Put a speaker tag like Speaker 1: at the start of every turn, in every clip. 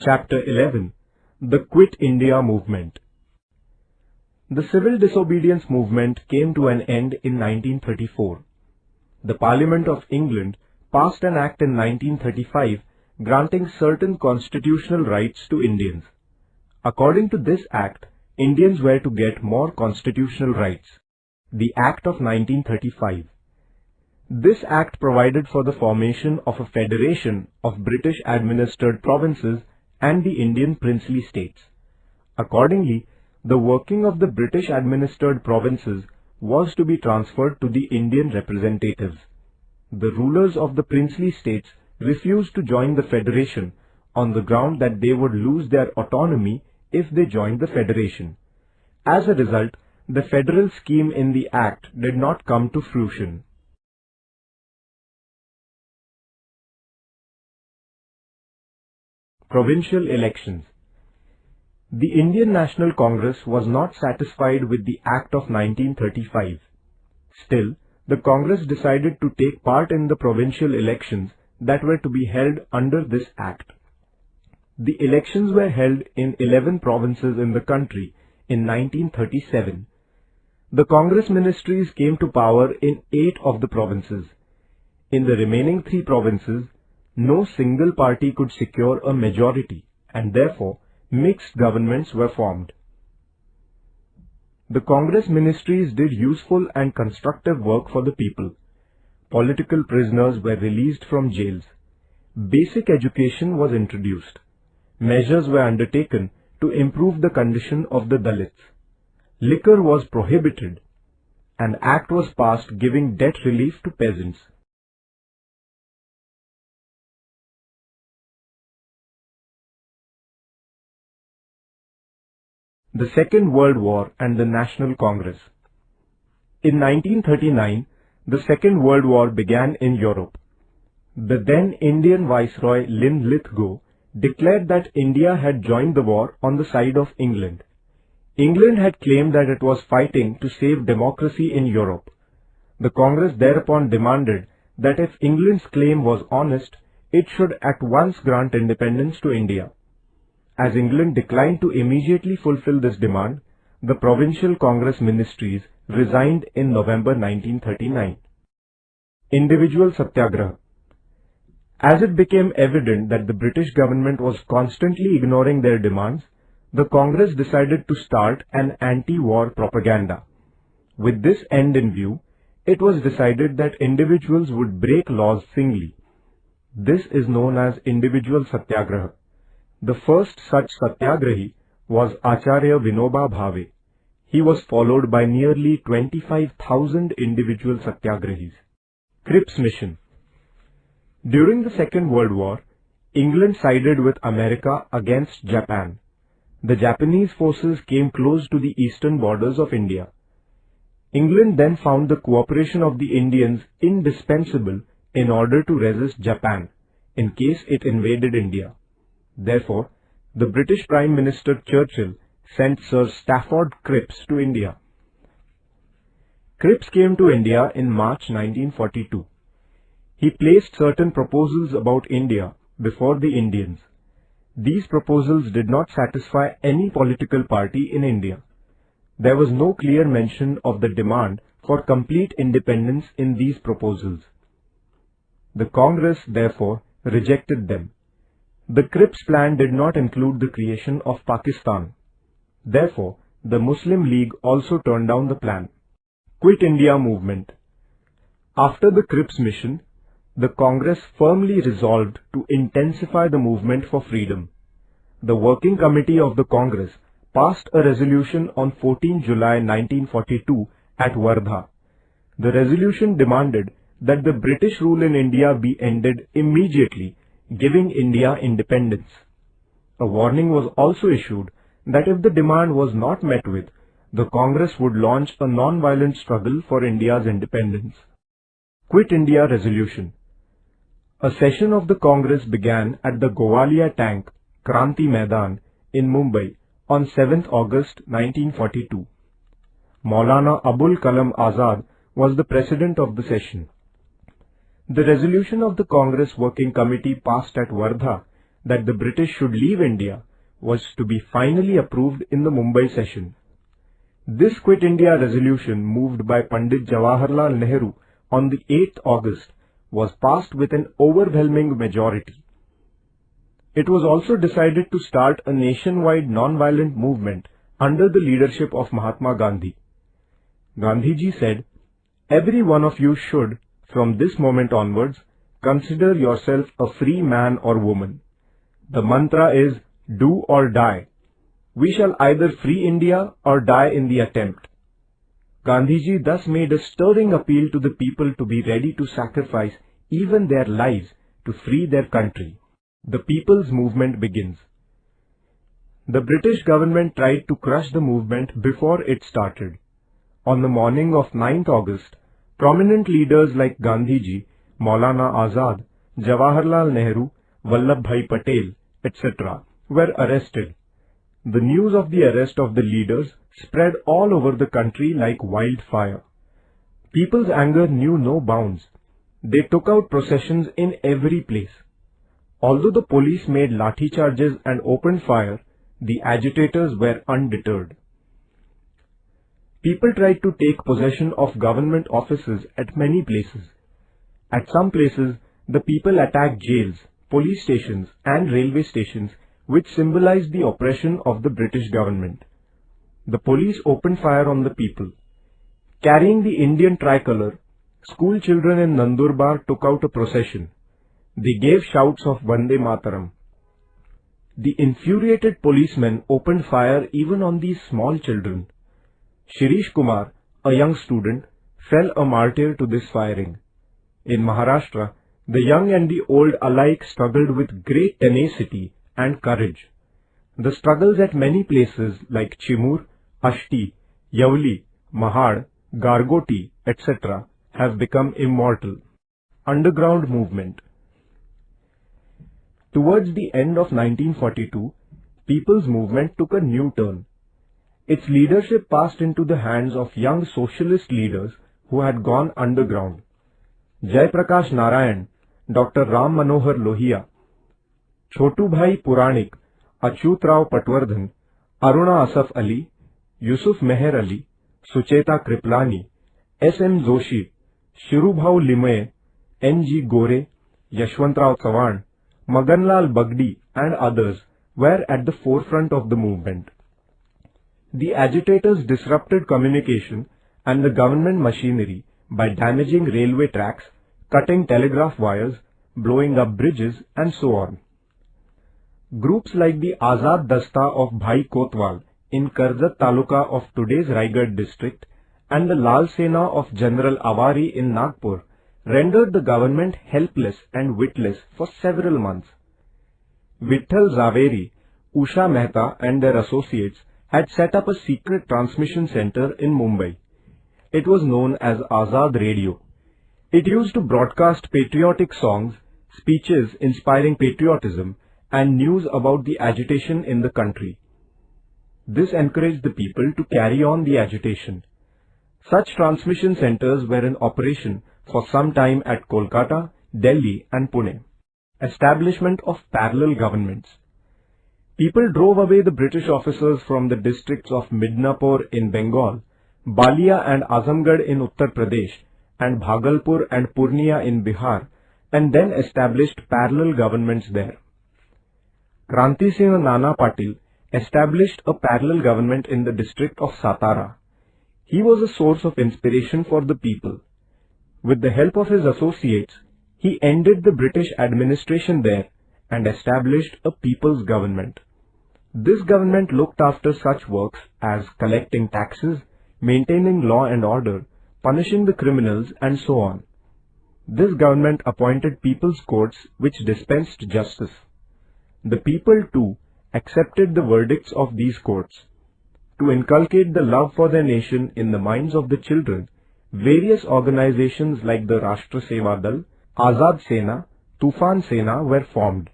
Speaker 1: Chapter 11. The Quit India Movement. The civil disobedience movement came to an end in 1934. The Parliament of England passed an act in 1935 granting certain constitutional rights to Indians. According to this act, Indians were to get more constitutional rights. The Act of 1935. This act provided for the formation of a federation of British-administered provinces and the Indian princely states. Accordingly, the working of the British-administered provinces was to be transferred to the Indian representatives. The rulers of the princely states refused to join the federation on the ground that they would lose their autonomy if they joined the federation. As a result, the federal scheme in the act did not come to fruition. Provincial elections. The Indian National Congress was not satisfied with the Act of 1935. Still, the Congress decided to take part in the provincial elections that were to be held under this Act. The elections were held in 11 provinces in the country in 1937. The Congress ministries came to power in 8 of the provinces. In the remaining 3 provinces, no single party could secure a majority, and therefore mixed governments were formed. The Congress ministries did useful and constructive work for the people. Political prisoners were released from jails. Basic education was introduced. Measures were undertaken to improve the condition of the Dalits. Liquor was prohibited. An act was passed giving debt relief to peasants. The Second World War and the National Congress. In 1939, the Second World War began in Europe. The then Indian Viceroy Linlithgow declared that India had joined the war on the side of England. England had claimed that it was fighting to save democracy in Europe. The Congress thereupon demanded that if England's claim was honest, it should at once grant independence to India. As England declined to immediately fulfill this demand, the provincial Congress ministries resigned in November 1939. Individual Satyagraha. As it became evident that the British government was constantly ignoring their demands, the Congress decided to start an anti-war propaganda. With this end in view, it was decided that individuals would break laws singly. This is known as Individual Satyagraha. The first such satyagrahi was Acharya Vinoba Bhave. He was followed by nearly 25,000 individual satyagrahis. Cripps Mission. During the Second World War, England sided with America against Japan. The Japanese forces came close to the eastern borders of India. England then found the cooperation of the Indians indispensable in order to resist Japan, in case it invaded India. Therefore, the British Prime Minister Churchill sent Sir Stafford Cripps to India. Cripps came to India in March 1942. He placed certain proposals about India before the Indians. These proposals did not satisfy any political party in India. There was no clear mention of the demand for complete independence in these proposals. The Congress, therefore, rejected them. The Cripps plan did not include the creation of Pakistan. Therefore, the Muslim League also turned down the plan. Quit India Movement. After the Cripps mission, the Congress firmly resolved to intensify the movement for freedom. The Working Committee of the Congress passed a resolution on 14 July 1942 at Wardha. The resolution demanded that the British rule in India be ended immediately, giving India independence. A warning was also issued that if the demand was not met with, the Congress would launch a non-violent struggle for India's independence. Quit India Resolution. A session of the Congress began at the Gowalia Tank, Kranti Maidan in Mumbai on 7th August 1942. Maulana Abul Kalam Azad was the president of the session. The resolution of the Congress Working Committee passed at Wardha that the British should leave India was to be finally approved in the Mumbai session. This Quit India resolution, moved by Pandit Jawaharlal Nehru on the 8th August, was passed with an overwhelming majority. It was also decided to start a nationwide non-violent movement under the leadership of Mahatma Gandhi. Gandhiji said, "Every one of you should, from this moment onwards, consider yourself a free man or woman. The mantra is, do or die. We shall either free India or die in the attempt." Gandhiji thus made a stirring appeal to the people to be ready to sacrifice even their lives to free their country. The people's movement begins. The British government tried to crush the movement before it started. On the morning of 9th August, prominent leaders like Gandhiji, Maulana Azad, Jawaharlal Nehru, Vallabhbhai Patel, etc. were arrested. The news of the arrest of the leaders spread all over the country like wildfire. People's anger knew no bounds. They took out processions in every place. Although the police made lathi charges and opened fire, the agitators were undeterred. People tried to take possession of government offices at many places. At some places, the people attacked jails, police stations and railway stations, which symbolized the oppression of the British government. The police opened fire on the people. Carrying the Indian tricolour, school children in Nandurbar took out a procession. They gave shouts of Vande Mataram. The infuriated policemen opened fire even on these small children. Shirish Kumar, a young student, fell a martyr to this firing. In Maharashtra, the young and the old alike struggled with great tenacity and courage. The struggles at many places like Chimur, Ashti, Yavli, Mahad, Gargoti, etc. have become immortal. Underground movement. Towards the end of 1942, people's movement took a new turn. Its leadership passed into the hands of young socialist leaders who had gone underground. Jai Prakash Narayan, Dr. Ram Manohar Lohia, Chotu Bhai Puranik, Achyut Rao Patwardhan, Aruna Asaf Ali, Yusuf Meher Ali, Sucheta Kriplani, S.M. Joshi, Shirubhau Limaye, N.G. Gore, Yashwantrao Chavan, Maganlal Bagdi and others were at the forefront of the movement. The agitators disrupted communication and the government machinery by damaging railway tracks, cutting telegraph wires, blowing up bridges and so on. Groups like the Azad Dasta of Bhai Kotwal in Karjat Taluka of today's Raigad district and the Lal Sena of General Awari in Nagpur rendered the government helpless and witless for several months. Vitthal Zaveri, Usha Mehta and their associates had set up a secret transmission center in Mumbai. It was known as Azad Radio. It used to broadcast patriotic songs, speeches inspiring patriotism, and news about the agitation in the country. This encouraged the people to carry on the agitation. Such transmission centers were in operation for some time at Kolkata, Delhi and Pune. Establishment of parallel governments. People drove away the British officers from the districts of Midnapur in Bengal, Balia and Azamgarh in Uttar Pradesh, and Bhagalpur and Purnia in Bihar, and then established parallel governments there. Kranti Singh Nana Patil established a parallel government in the district of Satara. He was a source of inspiration for the people. With the help of his associates, he ended the British administration there and established a people's government. This government looked after such works as collecting taxes, maintaining law and order, punishing the criminals and so on. This government appointed people's courts which dispensed justice. The people too accepted the verdicts of these courts. To inculcate the love for their nation in the minds of the children, various organizations like the Rashtra Seva Dal, Azad Sena, Tufan Sena were formed.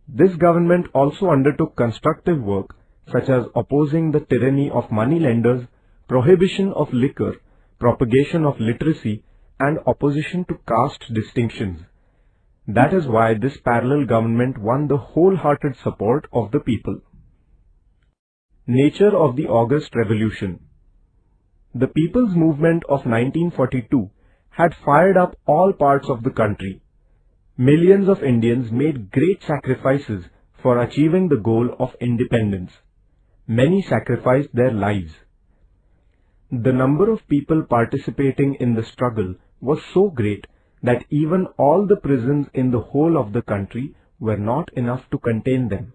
Speaker 1: This government also undertook constructive work such as opposing the tyranny of money lenders, prohibition of liquor, propagation of literacy and opposition to caste distinctions. That is why this parallel government won the wholehearted support of the people. Nature of the August Revolution. The People's Movement of 1942 had fired up all parts of the country. Millions of Indians made great sacrifices for achieving the goal of independence. Many sacrificed their lives. The number of people participating in the struggle was so great that even all the prisons in the whole of the country were not enough to contain them.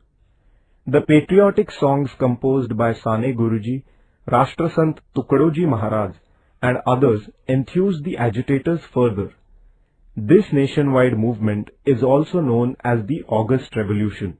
Speaker 1: The patriotic songs composed by Sane Guruji, Rashtrasant Tukadoji Maharaj and others enthused the agitators further. This nationwide movement is also known as the August Revolution.